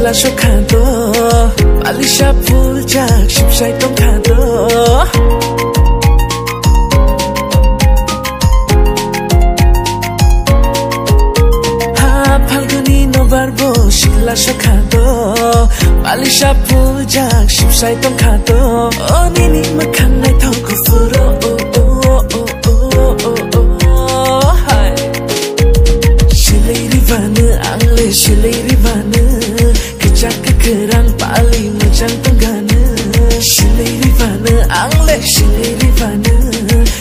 실라 쇼카도 알리샤 풀작 십사이 똥카도 팔근이 노발보 실라 쇼카도 알리샤 풀작 십사이 똥카도 어니니 막한 날 더 구프로 Kejak kerang paling macam tenggana Silai rivana anglek silai rivana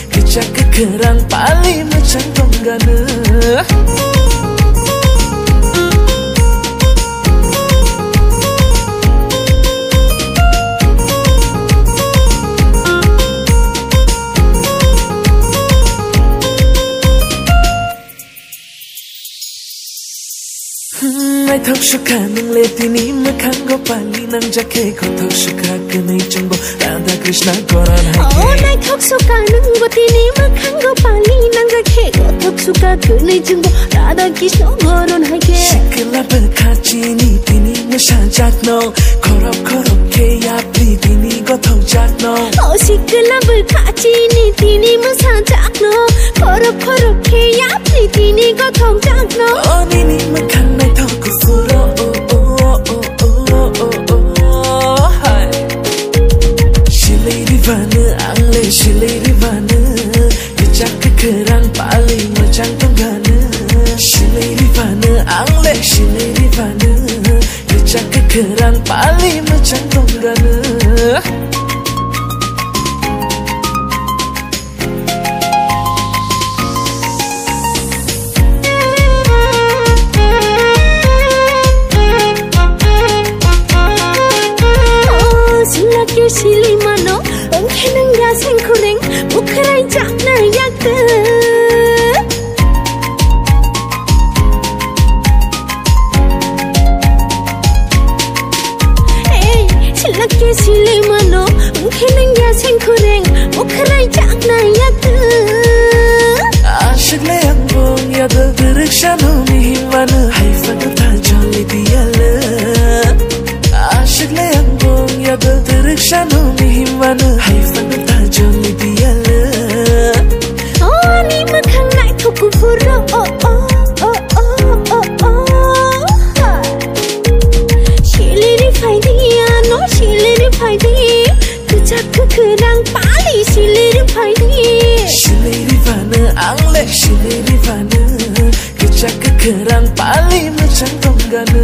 Kejak kerang paling macam tenggana Mai thok suka nang le tini makan go pali nang jake ko thok suka kanai changbo Radha Krishna koran hai Oh mai thok suka nang go tini makan go pali nang jake ko thok suka kanai changbo Radha Krishna koran hai ke Shikla berkha chini tini mashan jakno Korop korop ke yapri tini go thok jakno Oh shikla berkha chini tini mashan jakno Korop korop ke yapri tini go thok jakno Oh nini makan nai thok kufuro Silai rivana angle silai rivana Kejak kerang paling macam tenggana Silai rivana angle silai rivana Kejak kerang paling macam tenggana Silai mano, engkenang raseng kureng, bukerai jak na yakte. Hey, silai mano, engkenang raseng kureng, bukerai jak na yakte. Aşık leyan bong ya da direksiyonu mihimana, hayfanı tajali diyalı. Aşık leyan bong ya da direksiyonu mihimana, hayfanı tajali diyalı. Oh ni makan nai thok kufuro Silai faidi ano silai faidi Kejak kerang pali silai faidi Silai rivana angle silai rivana Kejak kerang paling macam tenggana